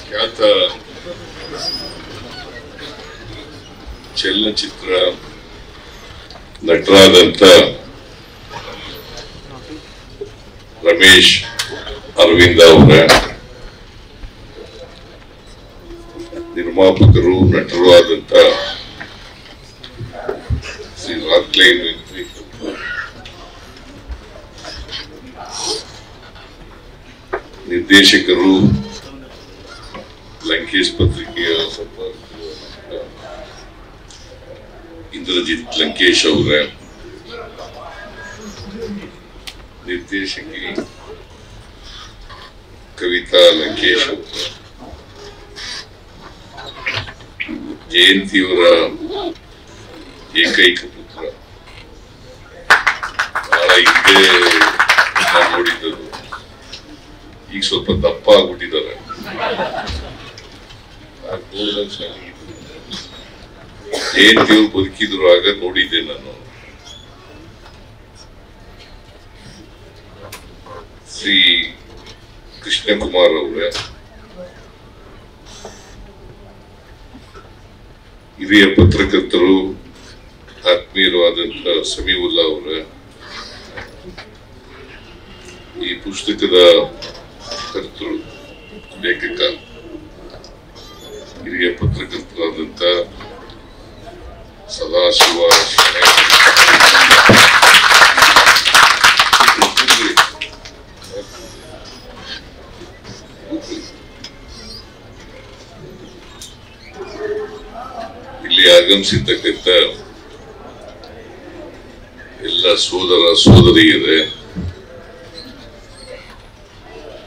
ಖ್ಯಾತ ಚಲನಚಿತ್ರ ನಟರಾದಂತ ರಮೇಶ್ ಅರವಿಂದ ಅವರ ನಿರ್ಮಾಪಕರು ನಟರು ಆದಂತ ಶ್ರೀ ರಾಕ್ಲೈನ್ ನಿರ್ದೇಶಕರು ಲಂಕೇಶ್ ಪತ್ರಿಕೆಯ ಇಂದ್ರಜಿತ್ ಲಂಕೇಶ್ ಅವರ ನಿರ್ದೇಶಕಿ ಕವಿತಾ ಲಂಕೇಶ್ ಅವರ ಜಯಂತಿಯವರ ಏಕೈಕ ಪುತ್ರ ಬಹಳ ಹಿಂದೆ ನೋಡಿದ್ದರು, ಈಗ ಸ್ವಲ್ಪ ದಪ್ಪ ಆಗ್ಬಿಟ್ಟಿದ್ದಾರೆ. ಜಯಂತಿಯವರು ಬದುಕಿದ್ರು ಆಗ ನೋಡಿದ್ದೆ ನಾನು. ಶ್ರೀ ಕೃಷ್ಣಕುಮಾರ್ ಅವರ ಹಿರಿಯ ಪತ್ರಕರ್ತರು ಆತ್ಮೀಯರಾದಂತಹ ಸಮೀವುಲ್ಲಾ ಅವರ ಈ ಪುಸ್ತಕದ ಕರ್ತರು ಲೇಖಕ ಹಿರಿಯ ಪತ್ರಕರ್ತರಾದಂತ ಸದಾಶಿವ ಇಲ್ಲಿ ಆಗಮಿಸಿರ್ತಕ್ಕಂಥ ಎಲ್ಲ ಸೋದರ ಸೋದರಿಯರೇ,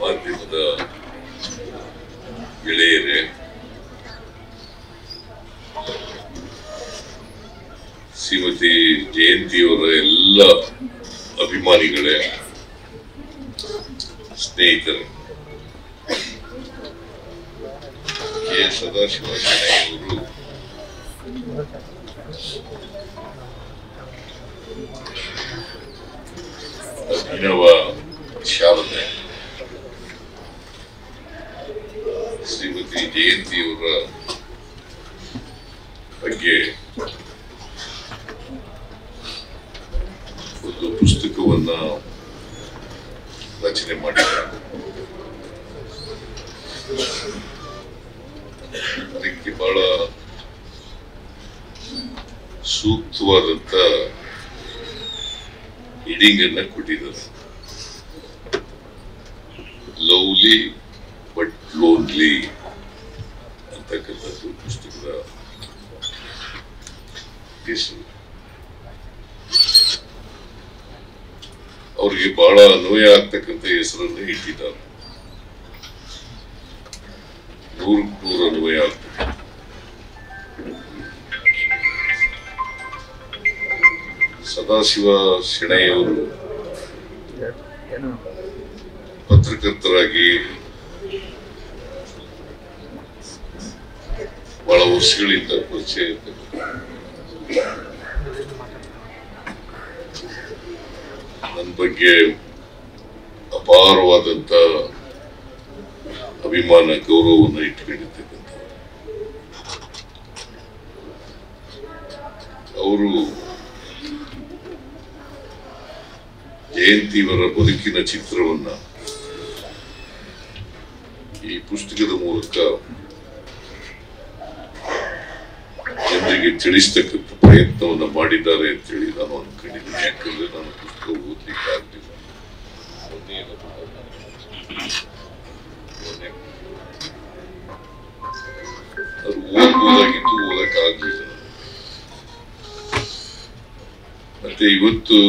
ಮಾಧ್ಯಮದ ಗೆಳೆಯರೇ, ಶ್ರೀಮತಿ ಜಯಂತಿಯವರ ಎಲ್ಲ ಅಭಿಮಾನಿಗಳೇ, ಸ್ನೇಹಿತರೆ, ಕೆ ಸದಾಶಿವ ಶೆಣೈಯವರು ಅಭಿನವ ಶಾರದೆ ಶ್ರೀಮತಿ ಜಯಂತಿಯವರ ಬಗ್ಗೆ ಒಂದು ಪುಸ್ತಕವನ್ನ ರಚನೆ ಮಾಡಿದ್ದಾರೆ. ಅದಕ್ಕೆ ಬಹಳ ಸೂಕ್ತವಾದಂತ ಹೆಡಿಂಗ್ ಅನ್ನ ಕೊಟ್ಟಿದ್ದಾರೆ. ಲವ್ಲಿ ಬಟ್ ಲೋನ್ಲಿ ಅಂತಕ್ಕಂಥದ್ದು ಪುಸ್ತಕದ ಹೆಸರು. ಅವ್ರಿಗೆ ಬಹಳ ಅನ್ವಯ ಆಗ್ತಕ್ಕಂಥ ಹೆಸರನ್ನು ಇಟ್ಟಿದ್ದಾರೆ. 100% ಅನ್ವಯ ಆಗ್ತದೆ. ಸದಾಶಿವ ಶೆಣೈಯವರು ಪತ್ರಕರ್ತರಾಗಿ ಬಹಳ ವರ್ಷಗಳಿಂದ ಪರಿಚಯ ಇರ್ತದೆ. ನನ್ನ ಬಗ್ಗೆ ಅಪಾರವಾದಂತ ಅಭಿಮಾನ ಗೌರವವನ್ನು ಇಟ್ಕೊಂಡಿರ್ತಕ್ಕಂಥ ಅವರು ಜಯಂತಿಯವರ ಬದುಕಿನ ಚಿತ್ರವನ್ನ ಈ ಪುಸ್ತಕದ ಮೂಲಕ ಜನರಿಗೆ ತಿಳಿಸ್ತಕ್ಕಂಥ ಪ್ರಯತ್ನವನ್ನ ಮಾಡಿದ್ದಾರೆ ಅಂತೇಳಿ ನಾನು ಅನ್ಕೊಂಡಿದ್ದೀನಿ. ಯಾಕಂದ್ರೆ ನಾನು ಪುಸ್ತಕ ಓದ್ಲಿಕ್ಕೆ ಆಗ್ಲಿಲ್ಲ. ಅದು ಓದ್ಬೋದಾಗಿತ್ತು, ಓದಕ್ಕಾಗ್ಲಿಲ್ಲ. ಮತ್ತೆ ಇವತ್ತು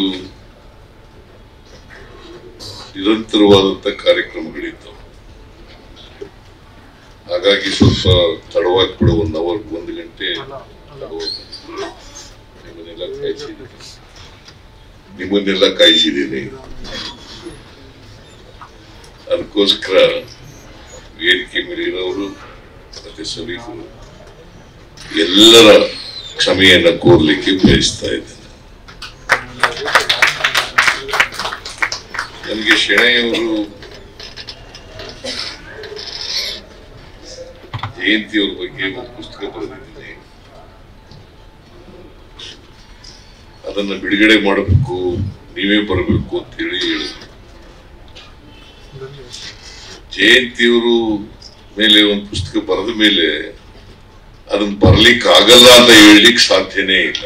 ನಿರಂತರವಾದಂತ ಕಾರ್ಯಕ್ರಮಗಳಿದ್ದವು. ಹಾಗಾಗಿ ಸ್ವಲ್ಪ ತಡವಾಗಿ ಕೂಡ 1 ಅವರ್ 1 ಗಂಟೆ ನಿಮ್ಮನ್ನೆಲ್ಲ ಕಾಯಿಸಿದ್ದೀನಿ. ಅದಕ್ಕೋಸ್ಕರ ವೇದಿಕೆ ಮೇಲಿರೋರು ಮತ್ತೆ ಸಭಿಕರು ಎಲ್ಲರ ಕ್ಷಮೆಯನ್ನ ಕೋರ್ಲಿಕ್ಕೆ ಬಯಸ್ತಾ ಇದ್ದೇನೆ. ನನಗೆ ಶೆಣೈಯವರು ಜಯಂತಿ ಅವ್ರ ಬಗ್ಗೆ ಒಂದು ಪುಸ್ತಕ ಬರೆದಿದ್ದೀನಿ. ಅದನ್ನ ಬಿಡುಗಡೆ ಮಾಡಬೇಕು, ನೀವೇ ಬರಬೇಕು ಅಂತ ಹೇಳಿ ಹೇಳಿದ್ರು. ಜಯಂತಿಯವರು ಮೇಲೆ ಒಂದು ಪುಸ್ತಕ ಬರೆದ ಮೇಲೆ ಅದನ್ನ ಬರ್ಲಿಕ್ಕೆ ಆಗಲ್ಲ ಅಂತ ಹೇಳಲಿಕ್ಕೆ ಸಾಧ್ಯನೇ ಇಲ್ಲ.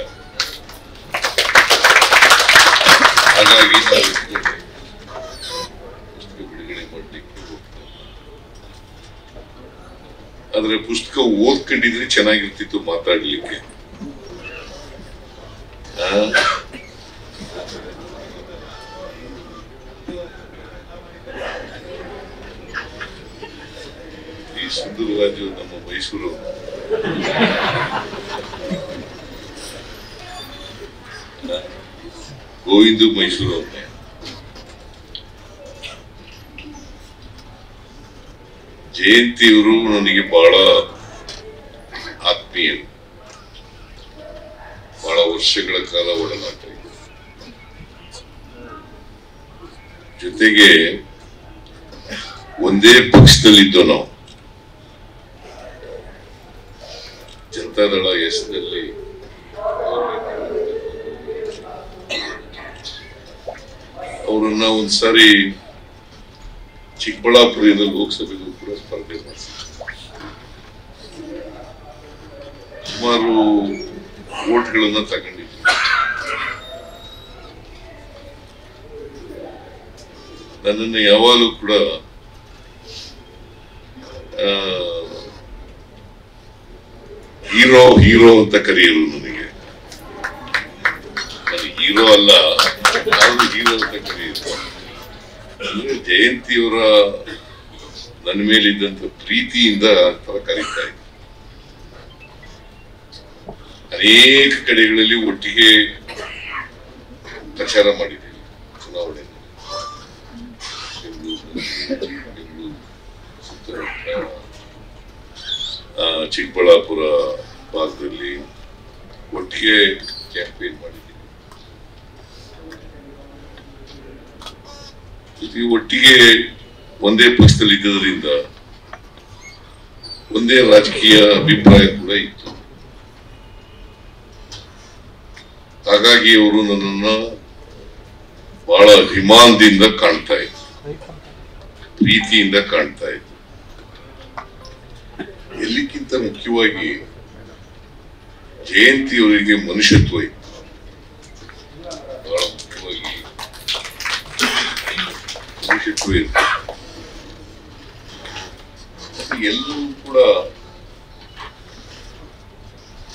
ಹಾಗಾಗಿ ನಾವು ಪುಸ್ತಕ ಬಿಡುಗಡೆ ಮಾಡಲಿಕ್ಕೆ ಹೋಗ್ತೇವೆ. ಆದ್ರೆ ಪುಸ್ತಕ ಓದ್ಕೊಂಡಿದ್ರೆ ಚೆನ್ನಾಗಿರ್ತಿತ್ತು ಮಾತಾಡ್ಲಿಕ್ಕೆ. ಈ ಸುಂದರರಾಜು ನಮ್ಮ ಮೈಸೂರು ಗೋವಿಂದು ಮೈಸೂರು ಅವನ್ನೇ. ಜಯಂತಿಯವರು ನನಗೆ ಬಹಳ ಆತ್ಮೀಯರು, ಬಹಳ ವರ್ಷಗಳ ಕಾಲ ಒಡನಾಟ ಇದೆ. ಜೊತೆಗೆ ಒಂದೇ ಪಕ್ಷದಲ್ಲಿದ್ದೋ ನಾವು. ಜನತಾದಳ ಎಸ್ನಲ್ಲಿ ಅವರನ್ನ ಒಂದ್ಸಾರಿ ಚಿಕ್ಕಬಳ್ಳಾಪುರದ ಲೋಕಸಭೆಗೂ ಕೂಡ ಸ್ಪರ್ಧೆ ಮಾಡಿಸಿದ್ರು. ಸುಮಾರು ವೋಟ್ಗಳನ್ನ ತಗೊಂಡಿದ್ರು. ನನ್ನನ್ನು ಯಾವಾಗಲೂ ಕೂಡ ಹೀರೋ ಹೀರೋ ಅಂತ ಕರೆಯೋರು. ನನಗೆ ನಾನು ಹೀರೋ ಅಲ್ಲ, ಯಾವುದು ಹೀರೋ ಅಂತ ಕರೆಯೋದು. ಜಯಂತಿಯವರ ನನ್ನ ಮೇಲಿದ್ದಂತ ಪ್ರೀತಿಯಿಂದ ತರ ಕರೀತಾ ಇದ್ದೆ. ಅನೇಕ ಕಡೆಗಳಲ್ಲಿ ಒಟ್ಟಿಗೆ ಪ್ರಚಾರ ಮಾಡಿದ್ದೀವಿ. ಚುನಾವಣೆ ಬೆಂಗಳೂರು ಸುತ್ತಮುತ್ತ, ಚಿಕ್ಕಬಳ್ಳಾಪುರ ಭಾಗದಲ್ಲಿ ಒಟ್ಟಿಗೆ ಕ್ಯಾಂಪೇನ್ ಮಾಡಿದ್ದೀವಿ. ಜೊತೆಗೆ ಒಟ್ಟಿಗೆ ಒಂದೇ ಪಕ್ಷದಲ್ಲಿ ಇದ್ದದರಿಂದ ಒಂದೇ ರಾಜಕೀಯ ಅಭಿಪ್ರಾಯ ಕೂಡ ಇತ್ತು. ಹಾಗಾಗಿ ಅವರು ನನ್ನನ್ನ ಬಹಳ ಅಭಿಮಾನದಿಂದ ಕಾಣ್ತಾ ಇದ್ರು, ಪ್ರೀತಿಯಿಂದ ಕಾಣ್ತಾ ಇದ್ರು. ಎಲ್ಲಕ್ಕಿಂತ ಮುಖ್ಯವಾಗಿ ಜಯಂತಿಯವರಿಗೆ ಮನುಷ್ಯತ್ವ ಇತ್ತು. ಬಹಳ ಮುಖ್ಯವಾಗಿ ಮನುಷ್ಯತ್ವ ಇತ್ತು. ಎಲ್ಲರೂ ಕೂಡ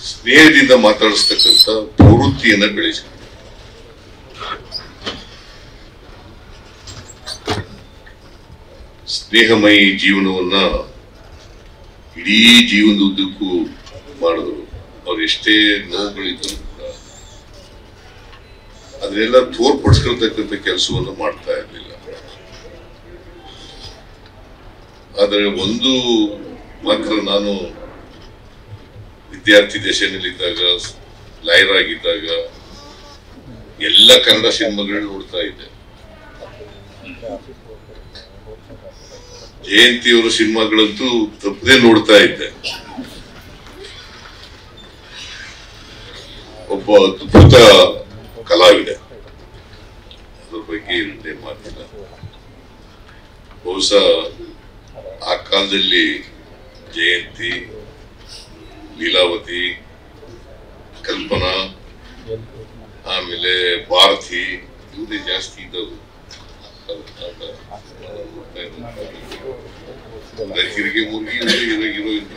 ಸ್ನೇಹದಿಂದ ಮಾತಾಡಿಸ್ತಕ್ಕಂಥ ಪ್ರವೃತ್ತಿಯನ್ನ ಬೆಳೆಸಿದ್ರು. ಸ್ನೇಹಮಯಿ ಜೀವನವನ್ನ ಇಡೀ ಜೀವನದುದ್ದಕ್ಕೂ ಮಾಡಿದ್ರು. ಅವ್ರು ಎಷ್ಟೇ ನೋವುಗಳಿದ್ರು ಕೂಡ ಅದನ್ನೆಲ್ಲ ತೋರ್ಪಡಿಸ್ಕೊಳ್ತಕ್ಕಂಥ ಕೆಲಸವನ್ನು ಮಾಡ್ತಾ ಇರಲಿಲ್ಲ. ಆದರೆ ಒಂದು ಮಾತ್ರ, ನಾನು ವಿದ್ಯಾರ್ಥಿ ದಶೆಯಲ್ಲಿದ್ದಾಗ, ಲಾಯರ್ ಆಗಿದ್ದಾಗ ಎಲ್ಲ ಕನ್ನಡ ಸಿನಿಮಾಗಳು ನೋಡ್ತಾ ಇದ್ದೆ. ಜಯಂತಿಯವರ ಸಿನಿಮಾಗಳಂತೂ ತಪ್ಪದೆ ನೋಡ್ತಾ ಇದ್ದೆ. ಒಬ್ಬ ಅದ್ಭುತ ಕಲಾವಿದ, ಅದ್ರ ಬಗ್ಗೆ ಎರಡನೇ ಮಾತಿಲ್ಲ. ಬಹುಶಃ ಆ ಕಾಲದಲ್ಲಿ ಜಯಂತಿ, ಲೀಲಾವತಿ, ಕಲ್ಪನಾ, ಆಮೇಲೆ ಭಾರತಿ ಇವರೇ ಜಾಸ್ತಿ ಇದ್ದವು. ಹಿರಿಗೆ ಮುರುಗಿ ಹೀರೋಯಿನ್.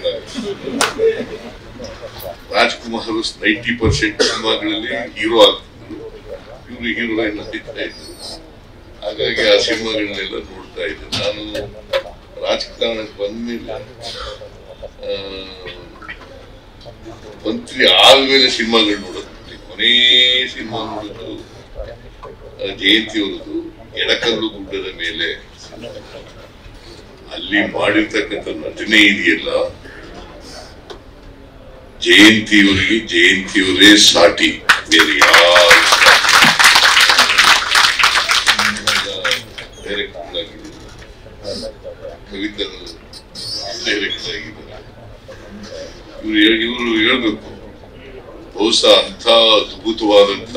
ರಾಜ್ಕುಮಾರ್ 90% ಸಿನಿಮಾಗಳಲ್ಲಿ ಹೀರೋ ಆಗ್ತಿದ್ರು, ಇವರು ಹೀರೋಯಿನ್ ಆಗ್ತಾ ಇದ್ರು. ಹಾಗಾಗಿ ಆ ಸಿನಿಮಾಗಳನ್ನೆಲ್ಲ ನೋಡ್ತಾ ಇದ್ದೆ. ನಾನು ರಾಜಕಾರಣಕ್ಕೆ ಬಂದ್ಮೇಲೆ ಮಂತ್ರಿ ಆದ್ಮೇಲೆ ಸಿನಿಮಾಗಳು ನೋಡೋದು. ಕೊನೇ ಸಿನಿಮಾ ನೋಡೋದು ಜಯಂತಿಯವರದು ಎಡಕಲ್ಲು ಗುಡ್ಡದ ಮೇಲೆ. ಅಲ್ಲಿ ಮಾಡಿರ್ತಕ್ಕಂಥ ನಟನೆ ಇದೆಯಲ್ಲ, ಜಯಂತಿಯವರಿಗೆ ಜಯಂತಿಯವರೇ ಸಾಟಿ, ಬೇರೆ ಯಾರು. ಡೈರೆಕ್ಟರ್ ಆಗಿದ್ದಾರೆ, ಕವಿತಾ ಡೈರೆಕ್ಟರ್ ಆಗಿದ್ದಾರೆ, ಇವರು ಹೇಳ್ಬೇಕು, ಬಹುಶಃ ಅಂತ ಅದ್ಭುತವಾದಂತ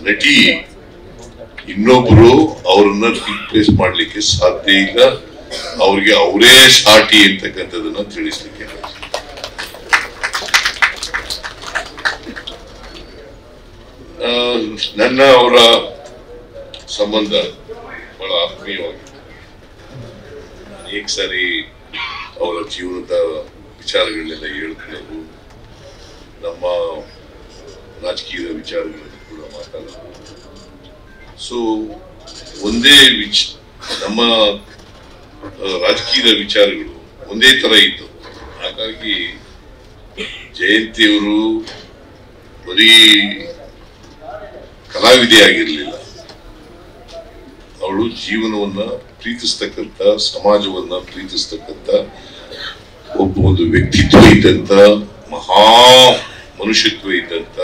ನಟಿ ಇನ್ನೊಬ್ರು ಅವ್ರನ್ನ ರಿಪ್ಲೇಸ್ ಮಾಡ್ಲಿಕ್ಕೆ ಸಾಧ್ಯ ಇಲ್ಲ, ಅವ್ರಿಗೆ ಅವರೇ ಸಾಟಿ ಅಂತಕ್ಕಂಥದನ್ನ ತಿಳಿಸ್ಲಿಕ್ಕೆ. ನನ್ನ ಅವರ ಸಂಬಂಧ ಬಹಳ ಆತ್ಮೀಯವಾಗಿದೆ. ಅನೇಕ ಸಾರಿ ಅವರ ಜೀವನದ ವಿಚಾರಗಳನ್ನೆಲ್ಲ ಹೇಳ್ಕೊಳ್ಳೋದು, ನಮ್ಮ ರಾಜಕೀಯದ ವಿಚಾರಗಳನ್ನು ಕೂಡ ಮಾತಾಡೋದು. ಸೊ ಒಂದೇ ನಮ್ಮ ರಾಜಕೀಯದ ವಿಚಾರಗಳು ಒಂದೇ ತರ ಇತ್ತು. ಹಾಗಾಗಿ ಜಯಂತಿಯವರು ಬರೀ ಕಲಾವಿದೆ ಆಗಿರ್ಲಿಲ್ಲ, ಅವಳು ಜೀವನವನ್ನ ಪ್ರೀತಿಸ್ತಕ್ಕಂಥ, ಸಮಾಜವನ್ನ ಪ್ರೀತಿಸ್ತಕ್ಕಂಥ ಒಂದು ವ್ಯಕ್ತಿತ್ವ ಇದ್ದಂತ, ಮಹಾ ಮನುಷ್ಯತ್ವ ಇದ್ದಂತ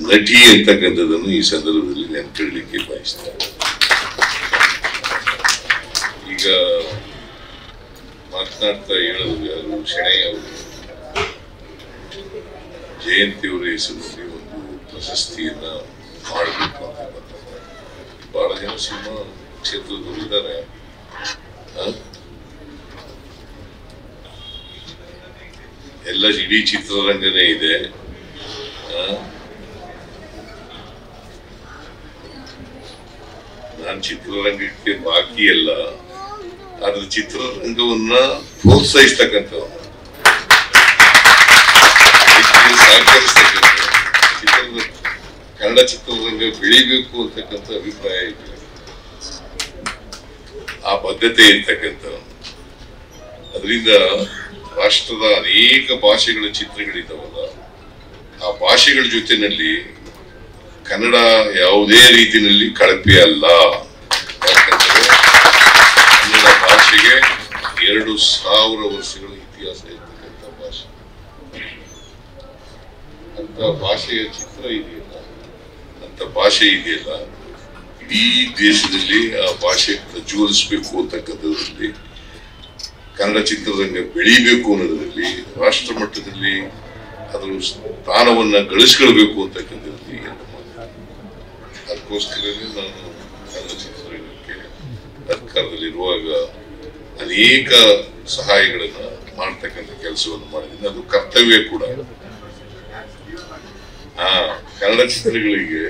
ನಟಿ ಅಂತಕ್ಕಂಥದ್ದನ್ನು ಈ ಸಂದರ್ಭದಲ್ಲಿ ನೆನಪಿಡಲಿಕ್ಕೆ ಬಯಸ್ತಾರೆ. ಈಗ ಮಾತನಾಡ್ತಾ ಹೇಳೋದು ಯಾರು, ಶೆಣೈ ಅವರು ಜಯಂತಿಯವರ ಹೆಸರಿನಲ್ಲಿ ಒಂದು ಪ್ರಶಸ್ತಿಯನ್ನ ಮಾಡಬೇಕು ಅಂತ ಬಹಳ ಜನ ಸಿನಿಮಾ ಕ್ಷೇತ್ರದವರು ಇದ್ದಾರೆ. ಎಲ್ಲ ಇಡೀ ಚಿತ್ರರಂಗನೇ ಇದೆ. ನಾನು ಚಿತ್ರರಂಗಕ್ಕೆ ಬಾಕಿ ಅಲ್ಲ, ಆದ್ರೆ ಚಿತ್ರರಂಗವನ್ನ ಪ್ರೋತ್ಸಾಹಿಸ್ತಕ್ಕಂಥವ್ರು, ಸಹಕರಿಸ್ತಕ್ಕಂಥ, ಕನ್ನಡ ಚಿತ್ರರಂಗ ಬೆಳಿಬೇಕು ಅಂತಕ್ಕಂಥ ಅಭಿಪ್ರಾಯ ಇದೆ, ಆ ಬದ್ಧತೆ ಇರ್ತಕ್ಕಂಥ. ಅದರಿಂದ ರಾಷ್ಟ್ರದ ಅನೇಕ ಭಾಷೆಗಳ ಚಿತ್ರಗಳಿದ್ದಾವಲ್ಲ, ಆ ಭಾಷೆಗಳ ಜೊತೆನಲ್ಲಿ ಕನ್ನಡ ಯಾವುದೇ ರೀತಿಯಲ್ಲಿ ಕಳಪೆ ಅಲ್ಲ. ಯಾಕಂದ್ರೆ ಕನ್ನಡ ಭಾಷೆಗೆ 2000 ವರ್ಷಗಳ ಇತಿಹಾಸ ಇರ್ತಕ್ಕಂಥ ಭಾಷೆ. ಅಂತ ಭಾಷೆಯ ಚಿತ್ರ ಇದೆಯಲ್ಲ, ಅಂತ ಭಾಷೆ ಇದೆಯಲ್ಲ, ಇಡೀ ದೇಶದಲ್ಲಿ ಆ ಭಾಷೆ ಪ್ರಜ್ವಲಿಸಬೇಕು ಅಂತಕ್ಕಂಥದ್ರಲ್ಲಿ, ಕನ್ನಡ ಚಿತ್ರರಂಗ ಬೆಳಿಬೇಕು ಅನ್ನೋದ್ರಲ್ಲಿ, ರಾಷ್ಟ್ರ ಮಟ್ಟದಲ್ಲಿ ಅದರ ಸ್ಥಾನವನ್ನ ಗಳಿಸ್ಕೊಳ್ಬೇಕು ಅಂತಕ್ಕಂಥದ್ರಲ್ಲಿ ಅದಕ್ಕೋಸ್ಕರನೇ ನಾನು ಕನ್ನಡ ಚಿತ್ರರಂಗಕ್ಕೆ ಸರ್ಕಾರದಲ್ಲಿರುವಾಗ ಅನೇಕ ಸಹಾಯಗಳನ್ನ ಮಾಡ್ತಕ್ಕಂಥ ಕೆಲಸವನ್ನು ಮಾಡಿದ್ದೀನಿ. ಅದು ಕರ್ತವ್ಯ ಕೂಡ. ಕನ್ನಡ ಚಿತ್ರಗಳಿಗೆ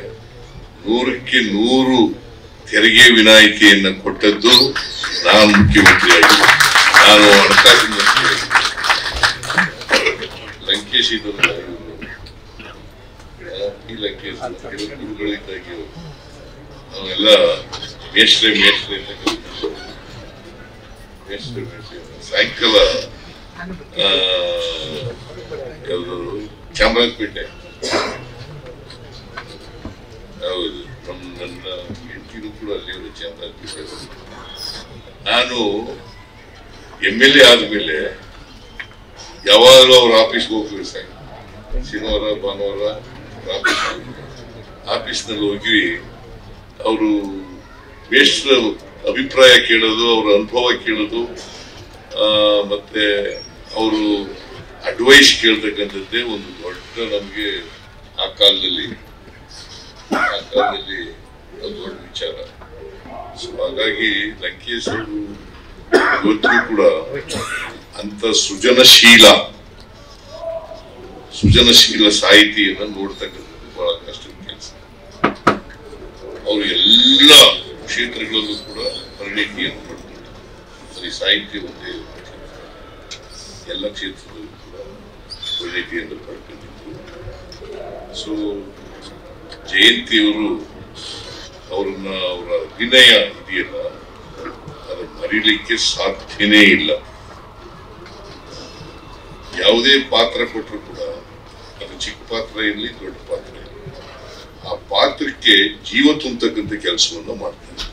100ಕ್ಕೆ 100 ತೆರಿಗೆ ವಿನಾಯಿತಿಯನ್ನ ಕೊಟ್ಟದ್ದು ನಾನು ಮುಖ್ಯಮಂತ್ರಿಯಾಗಿದ್ದೆ. ನಾನು ಹಣಕಾಸಿನ ಮಂತ್ರಿ ಲಂಕೇಶ್ ಈ ಲಂಕೇಶ್ ಗುರುಗಳಿದ್ದಾಗಿ ನಾವೆಲ್ಲ ಮೇಷ್ಟ್ರೆ ಸಾಯಂಕಾಲ ಚಾಮರಾಜಪೇಟೆ, ಹೌದು, ನನ್ನ ಹೆಂಡತಿನೂ ಕೂಡ ಅಲ್ಲಿ ಚಾಮರಾಜಪೇಟೆ. ನಾನು MLA ಆದ್ಮೇಲೆ ಯಾವಾಗಲೂ ಅವ್ರ ಆಫೀಸ್ಗೆ ಹೋಗ್ತೀವಿ ಸರ್. ಶನಿವಾರ ಭಾನುವಾರ ಆಫೀಸ್ನಲ್ಲಿ ಹೋಗಿ ಅವರು ಮೇಷ್ಟ್ರ ಅಭಿಪ್ರಾಯ ಕೇಳೋದು, ಅವ್ರ ಅನುಭವ ಕೇಳೋದು, ಮತ್ತೆ ಅವರು ಅಡ್ವೈಸ್ ಕೇಳ್ತಕ್ಕಂಥದ್ದೇ ಒಂದು ದೊಡ್ಡ ನಮ್ಗೆ ಆ ಕಾಲದಲ್ಲಿ ಒಂದು ದೊಡ್ಡ ವಿಚಾರ. ಸೊ ಹಾಗಾಗಿ ಲಂಕೇಶ್ ಅವರು ಇವತ್ತಿಗೂ ಕೂಡ ಅಂತ ಸೃಜನಶೀಲ ಸಾಹಿತಿಯನ್ನ ನೋಡ್ತಕ್ಕಂಥದ್ದು ಬಹಳ ಕಷ್ಟದ ಕೆಲಸ. ಅವರು ಎಲ್ಲ ಕ್ಷೇತ್ರಗಳಲ್ಲೂ ಕೂಡ ಪರಿಣಿತಿಯನ್ನು ಪಡ್ಕೊಂಡಿದ್ದಾರೆ. ಬರೀ ಸಾಹಿತ್ಯ ಒಂದೇ, ಎಲ್ಲ ಕ್ಷೇತ್ರದಲ್ಲೂ ಕೂಡ ಪರಿಣಿತಿಯನ್ನು ಪಡ್ಕೊಂಡಿದ್ರು. ಸೊ ಜಯಂತಿಯವರು ಅವರ ಅಭಿನಯ ಇದೆಯಲ್ಲ, ಅದನ್ನು ಮರೀಲಿಕ್ಕೆ ಸಾಧ್ಯನೇ ಇಲ್ಲ. ಯಾವುದೇ ಪಾತ್ರ ಕೊಟ್ಟರು ಕೂಡ, ಅದು ಚಿಕ್ಕ ಪಾತ್ರ ಇರಲಿ ದೊಡ್ಡ ಪಾತ್ರ ಇರಲಿ, ಆ ಪಾತ್ರಕ್ಕೆ ಜೀವ ತುಂಬತಕ್ಕಂಥ ಕೆಲಸವನ್ನು ಮಾಡ್ತಾರೆ.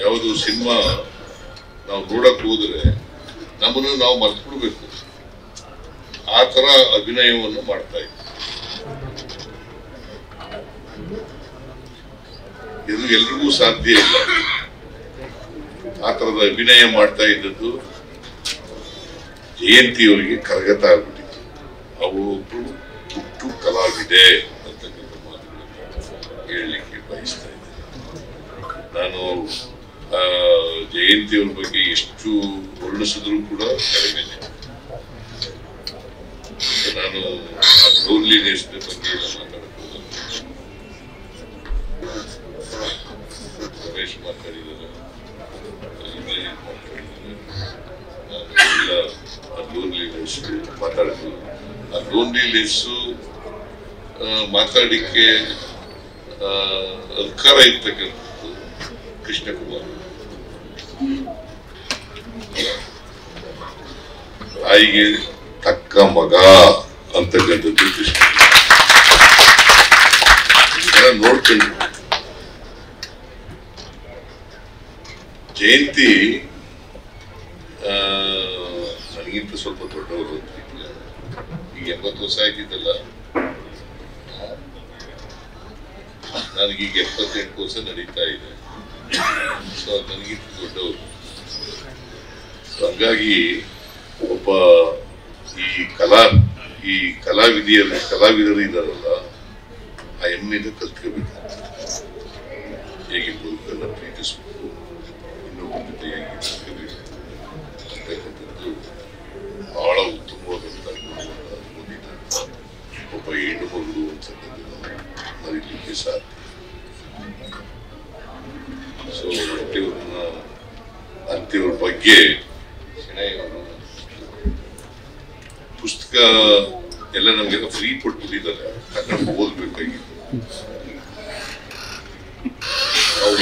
ಯಾವುದು ಸಿನಿಮಾ ನಾವು ನೋಡಕ್ ಹೋದ್ರೆ ನಮ್ಮನ್ನು ನಾವು ಮರ್ತ್ಬಿಡ್ಬೇಕು, ಆ ತರ ಅಭಿನಯವನ್ನು ಮಾಡ್ತಾ ಇದ್ವಿ. ಇದು ಎಲ್ರಿಗೂ ಸಾಧ್ಯ ಇಲ್ಲ. ಆ ತರದ ಅಭಿನಯ ಮಾಡ್ತಾ ಇದ್ದದ್ದು ಜಯಂತಿ ಅವರಿಗೆ ಕರಗತ ಆಗ್ಬಿಟ್ಟಿತ್ತು. ಅವರೊಬ್ರು ಹುಟ್ಟು ಕಲಾವಿದೆ ಅಂತಕ್ಕಂಥ ಮಾತುಗಳನ್ನು ಹೇಳಲಿಕ್ಕೆ ಬಯಸ್ತಾ ಇದ್ದೇನೆ. ನಾನು ಜಯಂತಿ ಅವ್ರ ಬಗ್ಗೆ ಎಷ್ಟು ವರ್ಣಿಸಿದ್ರು ಕೂಡ ಕಡಿಮೆನೆ. ನಾನು ಆ ಲೋನ್ಲಿನೆಸ್ ಬಗ್ಗೆ ಎಲ್ಲ ಮಾತಾಡಬಹುದು. ರಮೇಶ್ ಮಾತಾಡಿದ್ದಾರೆ, ಲೋನ್ಲಿನೆಸ್ ಮಾತಾಡಬಹುದು. ಆ ಲೋನ್ಲಿನೆಸ್ ಮಾತಾಡಿಕ್ಕೆ ಅಧಿಕಾರ ಇರ್ತಕ್ಕಂಥದ್ದು ಕೃಷ್ಣಕುಮಾರ್. ತಾಯಿಗೆ ತಕ್ಕ ಮಗ ಅಂತಕ್ಕಂಥದ್ದು ಕೃಷ್ಣ ನೋಡ್ಕೊಂಡು. ಜಯಂತಿ ನನಗಿಂತ ಸ್ವಲ್ಪ ದೊಡ್ಡವರು ಈಗ 80 ವರ್ಷ ಆಗಿದ್ದಲ್ಲ, ನನಗೀಗ 78 ವರ್ಷ ನಡೀತಾ ಇದೆ. ಸೊ ನನಗಿಂತ ದೊಡ್ಡವರು. ಹಾಗಾಗಿ ಒಬ್ಬ ಈ ಕಲಾವಿದರು ಇದಾರಲ್ಲ, ಆ ಎಮ್ಮೆಯಿಂದ ಕಲ್ತ್ಕೋಬೇಕು. ಹೇಗೆ ಬದುಕನ್ನ ಪ್ರೀತಿಸ್ಬೇಕು, ಇನ್ನೊಬ್ಬರ ಜೊತೆ ಹೇಗೆ ಬದುಕಬೇಕು ಅಂತಕ್ಕಂಥದ್ದು ಬಹಳ ಉತ್ತಮವಾದಂತ ಓದಿದ ಒಬ್ಬ ಹೆಣ್ಣು ಮಗಳು ಅಂತಕ್ಕಂಥದ್ದು ಮರಿಲಿಕ್ಕೆ ಸಾಧ್ಯ. ಸೊ ಅಂತ್ಯವ್ರ ಬಗ್ಗೆ ಪುಸ್ತಕ ಎಲ್ಲ ನಮ್ಗೆಲ್ಲ ಫ್ರೀ ಕೊಟ್ಬಿಟ್ಟಿದ್ದಾರೆ, ಅದನ್ನ ಓದ್ಬೇಕಾಗಿತ್ತು. ಅವ್ರ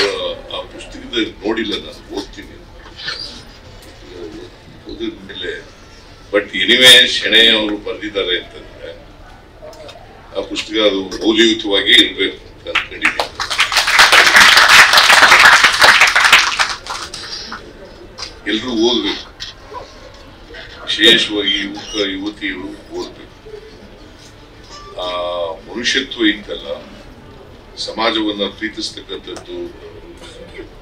ಆ ಪುಸ್ತಕದ ನೋಡಿಲ್ಲ, ನಾನು ಓದ್ತೀನಿ ಓದಿದ್ಮೇಲೆ. ಬಟ್ ಎನಿವೆ ಶೆಣೆ ಅವರು ಬರೆದಿದ್ದಾರೆ ಅಂತಂದ್ರೆ ಆ ಪುಸ್ತಕ ಅದು ಮೌಲ್ಯಯುತವಾಗಿ ಇರ್ಬೇಕು ಅಂತ ಅನ್ಕೊಂಡಿದ್ದೀನಿ. ಎಲ್ರೂ ಓದ್ಬೇಕು, ವಿಶೇಷವಾಗಿ ಯುವತಿಯರು ಓದ್ಬೇಕು. ಆ ಮನುಷ್ಯತ್ವ ಇತ್ತಲ್ಲ, ಸಮಾಜವನ್ನ ಪ್ರೀತಿಸ್ತಕ್ಕಂಥದ್ದು,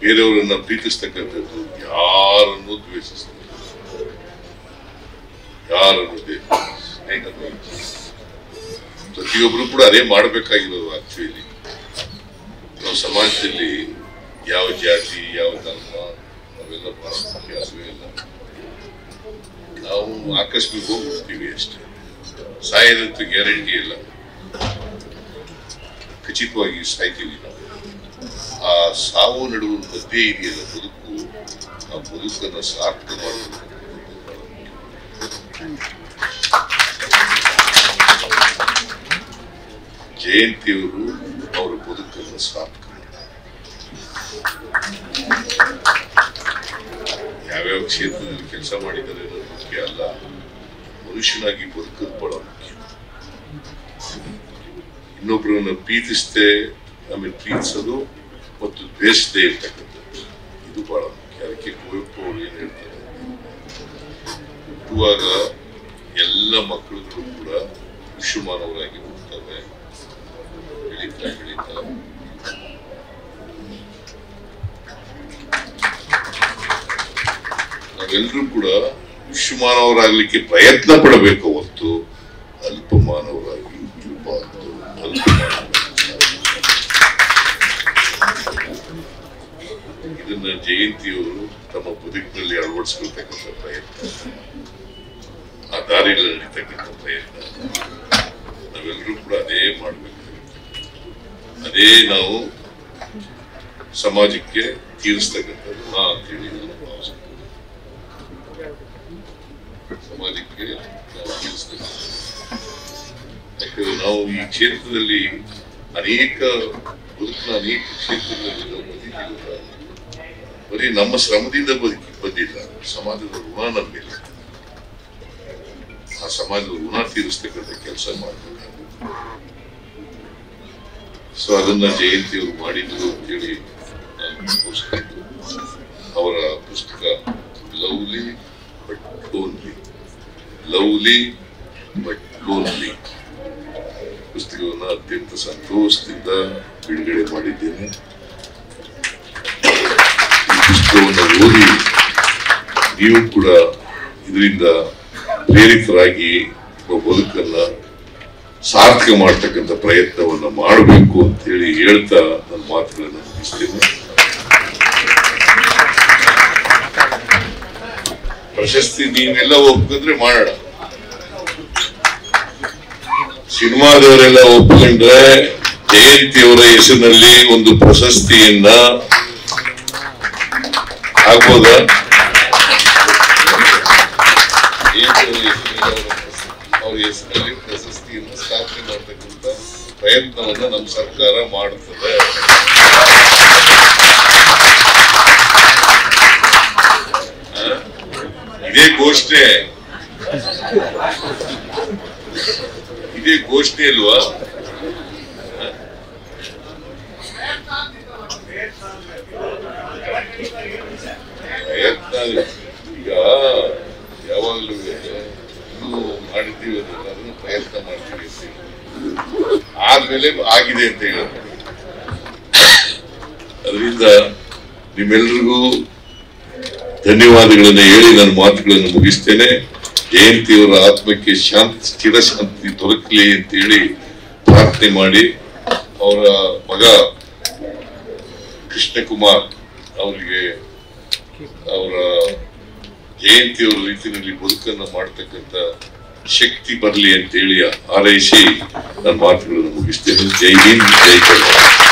ಬೇರೆಯವರನ್ನ ಪ್ರೀತಿಸ್ತಕ್ಕಂಥದ್ದು, ಯಾರನ್ನು ದ್ವೇಷಿಸ್ತದೆ, ಯಾರನ್ನು ಪ್ರತಿಯೊಬ್ರು ಕೂಡ ಅದೇ ಮಾಡಬೇಕಾಗಿರೋದು. ಆಕ್ಚುಲಿ ನಾವು ಸಮಾಜದಲ್ಲಿ ಯಾವ ಜಾತಿ, ಯಾವ ಧರ್ಮ, ಅವೆಲ್ಲ ಮುಖ್ಯವೇ ಇಲ್ಲ. ನಾವು ಆಕಸ್ಮಿಕ ಹೋಗ್ಬಿಡ್ತೀವಿ ಅಷ್ಟೇ. ಸಾಯೋದಂತೂ ಗ್ಯಾರಂಟಿ ಇಲ್ಲ, ಖಚಿತವಾಗಿ ಸಾಯ್ತೀವಿ ನಾವು. ಆ ಸಾವು ನಡುವ ಮಧ್ಯೆ ಇದೆಯಲ್ಲ ಬದುಕು, ಆ ಬದುಕನ್ನು ಸಾರ್ಥಕ ಮಾಡಬೇಕು. ಜಯಂತಿಯವರು ಅವರ ಬದುಕನ್ನು ಸಾರ್ಥಕ ಯಾವ್ಯಾವ ಕ್ಷೇತ್ರದಲ್ಲಿ ಕೆಲಸ ಮಾಡಿದ್ದಾರೆ ಅನ್ನೋದು ಮುಖ್ಯ ಅಲ್ಲ, ಮನುಷ್ಯನಾಗಿ ಬದುಕೋದು ಬಹಳ ಮುಖ್ಯ. ಇನ್ನೊಬ್ಬರನ್ನ ಪ್ರೀತಿಸೋದು ಮತ್ತು ದ್ವೇಷದೇ ಇರ್ತಕ್ಕಂಥದ್ದು, ಇದು ಬಹಳ ಮುಖ್ಯ. ಅದಕ್ಕೆ ಕುವೆಂಪು ಅವರು ಏನ್ ಹೇಳ್ತಾರೆ, ಹುಟ್ಟುವಾಗ ಎಲ್ಲ ಮಕ್ಕಳುಗಳು ಕೂಡ ವಿಶ್ವಮಾನವರಾಗಿ ಹುಟ್ಟುತ್ತವೆ, ಬೆಳೀತಾ ನಾವೆಲ್ಲರೂ ಕೂಡ ವಿಶ್ವಮಾನವರಾಗಲಿಕ್ಕೆ ಪ್ರಯತ್ನ ಪಡಬೇಕು ಹೊರತು ಅಲ್ಪಮಾನವರಾಗಿ ಇರಬಾರದು. ಇದನ್ನ ಜಯಂತಿಯವರು ತಮ್ಮ ಬದುಕಿನಲ್ಲಿ ಅಳವಡಿಸ್ಕೊಳ್ತಕ್ಕಂಥ ಪ್ರಯತ್ನ, ಆ ದಾರಿಯಲ್ಲಿ ನಡೀತಕ್ಕಂಥ ಪ್ರಯತ್ನ ನಾವೆಲ್ಲರೂ ಕೂಡ ಅದೇ ಮಾಡಬೇಕಾಗುತ್ತೆ. ಅದೇ ನಾವು ಸಮಾಜಕ್ಕೆ ತೀರಿಸ್ತಕ್ಕಂಥ ಋಣ ಅಂತೇಳಿ ನಾನು ಭಾವಿಸ್ತೇನೆ. ಸಮಾಜಕ್ಕೆ ನಾವು ತೀರಿಸ್ತಕ್ಕಂಥ, ಯಾಕಂದ್ರೆ ನಾವು ಈ ಕ್ಷೇತ್ರದಲ್ಲಿ ಅನೇಕ ಕ್ಷೇತ್ರದಲ್ಲಿ ನಾವು ಬದುಕಿಲ್ಲ, ಬರೀ ನಮ್ಮ ಶ್ರಮದಿಂದ ಬಂದಿಲ್ಲ, ಸಮಾಜದ ಋಣ ನಮ್ಮಿಲ್ಲ. ಆ ಸಮಾಜದ ಋಣ ತೀರಿಸ್ತಕ್ಕಂಥ ಕೆಲಸ ಮಾಡಬೇಕಾಗುತ್ತೆ. ಸೊ ಅದನ್ನ ಜಯಂತಿಯವರು ಮಾಡಿದ್ರು ಅಂತೇಳಿ ನಾನು ತೋರಿಸ್ತಿದ್ದು. ಅವರ ಪುಸ್ತಕ ಲವ್ಲಿ ಬಟ್ ಲೋನ್ಲಿ ಪುಸ್ತಕವನ್ನು ಅತ್ಯಂತ ಸಂತೋಷದಿಂದ ಬಿಡುಗಡೆ ಮಾಡಿದ್ದೇನೆ. ಈ ಪುಸ್ತಕವನ್ನು ಓದಿ ನೀವು ಕೂಡ ಇದರಿಂದ ಪ್ರೇರಿತರಾಗಿ ಬದುಕನ್ನ ಸಾರ್ಥಕ ಮಾಡ್ತಕ್ಕಂಥ ಪ್ರಯತ್ನವನ್ನ ಮಾಡಬೇಕು ಅಂತ ಹೇಳಿ ಹೇಳ್ತಾ ನನ್ನ ಮಾತುಗಳನ್ನು ಮುಗಿಸ್ತೇನೆ. ಪ್ರಶಸ್ತಿ ನೀವೆಲ್ಲ ಒಪ್ಪಿದ್ರೆ ಮಾಡೋಣ, ಸಿನಿಮಾದವರೆಲ್ಲ ಒಪ್ಪಿಕೊಂಡ್ರೆ ಜಯಂತಿ ಅವರ ಹೆಸರಿನಲ್ಲಿ ಒಂದು ಪ್ರಶಸ್ತಿಯನ್ನ ಆಗ್ಬೋದಾ? ಅವ್ರ ಹೆಸರಿನಲ್ಲಿ ಪ್ರಶಸ್ತಿಯನ್ನು ಸ್ಥಾಪನೆ ಮಾಡತಕ್ಕಂಥ ಪ್ರಯತ್ನವನ್ನ ನಮ್ಮ ಸರ್ಕಾರ ಮಾಡುತ್ತದೆ. ಇದೇ ಘೋಷಣೆ ಅಲ್ವಾ? ಪ್ರಯತ್ನ ಈಗ ಯಾವಾಗಲೂ ಮಾಡಿದ್ದೀವಿ ಅದನ್ನು ಪ್ರಯತ್ನ ಮಾಡ್ತೀವಿ ಆದ್ಮೇಲೆ ಆಗಿದೆ ಅಂತ ಹೇಳೋದು. ಅದರಿಂದ ನಿಮ್ಮೆಲ್ರಿಗೂ ಧನ್ಯವಾದಗಳನ್ನು ಹೇಳಿ ನನ್ನ ಮಾತುಗಳನ್ನು ಮುಗಿಸ್ತೇನೆ. ಜಯಂತಿಯವರ ಆತ್ಮಕ್ಕೆ ಸ್ಥಿರ ಶಾಂತಿ ದೊರಕಲಿ ಅಂತ ಹೇಳಿ ಪ್ರಾರ್ಥನೆ ಮಾಡಿ, ಅವರ ಮಗ ಕೃಷ್ಣಕುಮಾರ್ ಅವರಿಗೆ ಅವರ ಜಯಂತಿಯವರ ರೀತಿಯಲ್ಲಿ ಬದುಕನ್ನು ಮಾಡ್ತಕ್ಕಂಥ ಶಕ್ತಿ ಬರಲಿ ಅಂತ ಹೇಳಿ ಹಾರೈಸಿ ನನ್ನ ಮಾತುಗಳನ್ನು ಮುಗಿಸ್ತೇನೆ. ಜೈ ಹಿಂದ್, ಜೈ ಕರ್ನಾಟಕ.